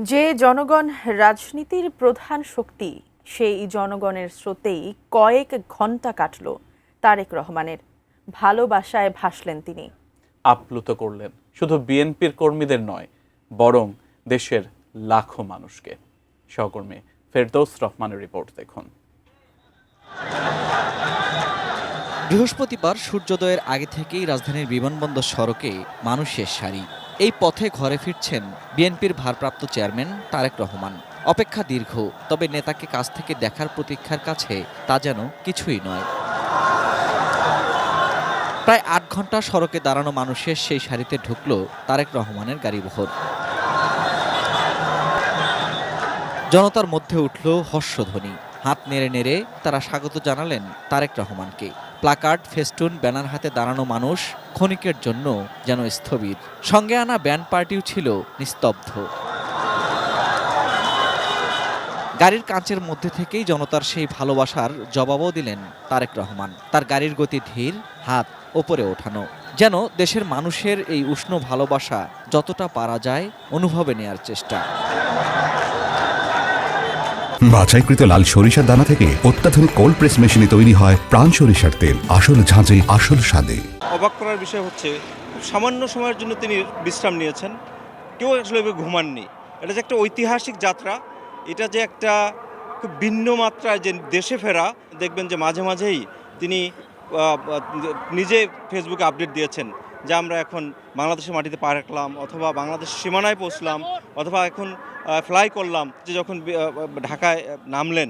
যে জনগণ রাজনীতির প্রধান শক্তি, সেই জনগণের স্রোতেই কয়েক ঘন্টা কাটল তারেক রহমানের। ভালোবাসায় ভাসলেন তিনি, আপ্লুত করলেন শুধু বিএনপির কর্মীদের নয়, বরং দেশের লাখো মানুষকে। সহকর্মী ফেরদৌস রহমানের রিপোর্ট দেখুন। বৃহস্পতিবার সূর্যোদয়ের আগে থেকেই রাজধানীর বিমানবন্দর সড়কে মানুষের সারি। এই পথে ঘরে ফিরছেন বিএনপির ভারপ্রাপ্ত চেয়ারম্যান তারেক রহমান। অপেক্ষা দীর্ঘ, তবে নেতাকে কাছ থেকে দেখার প্রতীক্ষার কাছে তা যেন কিছুই নয়। প্রায় ৮ ঘন্টা সড়কে দাঁড়ানো মানুষের সেই সারিতে ঢুকল তারেক রহমানের গাড়িবহর। জনতার মধ্যে উঠল হর্ষধ্বনি। হাত নেড়ে নেড়ে তারা স্বাগত জানালেন তারেক রহমানকে। প্লাকার্ড, ফেস্টুন, ব্যানার হাতে দাঁড়ানো মানুষ ক্ষণিকের জন্য যেন স্থবির। সঙ্গে আনা ব্যান্ড পার্টিও ছিল নিস্তব্ধ। গাড়ির কাঁচের মধ্যে থেকেই জনতার সেই ভালোবাসার জবাবও দিলেন তারেক রহমান। তার গাড়ির গতি ধীর, হাত ওপরে ওঠানো, যেন দেশের মানুষের এই উষ্ণ ভালোবাসা যতটা পারা যায় অনুভবে নেয়ার চেষ্টা। বাছাইকৃত লাল সরিষার দানা থেকে অত্যাধুনিক কোল্ড প্রেস মেশিনে তৈরি হয় প্রাণ সরিষার তেল, আসল ঝাঁঝে আসল স্বাদে। অবাক করার বিষয় হচ্ছে, সামান্য সময়ের জন্য তিনি বিশ্রাম নিয়েছেন, কেউ আসলে ঘুমাননি। এটা যে একটা ঐতিহাসিক যাত্রা, এটা যে একটা খুব ভিন্ন মাত্রায় যে দেশে ফেরা, দেখবেন যে মাঝে মাঝেই তিনি নিজে ফেসবুকে আপডেট দিয়েছেন যে আমরা এখন বাংলাদেশের মাটিতে পা রাখলাম, অথবা বাংলাদেশ সীমানায় পৌঁছলাম, অথবা এখন ফ্লাই করলাম। যে যখন ঢাকায় নামলেন,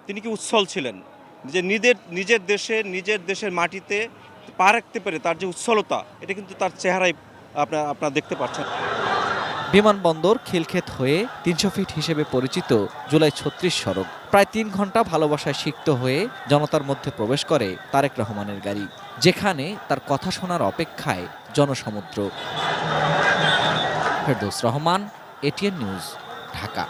তিনি কি উচ্ছল ছিলেন যে নিজের দেশের মাটিতে পা রাখতে পেরে তার যে উচ্ছলতা, এটা কিন্তু তার চেহারায় আপনারা দেখতে পাচ্ছেন। বিমানবন্দর খিলক্ষেত হয়ে ৩০০ ফিট হিসেবে পরিচিত জুলাই ৩৬ সড়ক প্রায় ৩ ঘন্টা ভালোবাসায় সিক্ত হয়ে জনতার মধ্যে প্রবেশ করে তারেক রহমানের গাড়ি, যেখানে তার কথা শোনার অপেক্ষায় জনসমুদ্র। Ferdous Rahman, ATN news, Dhaka.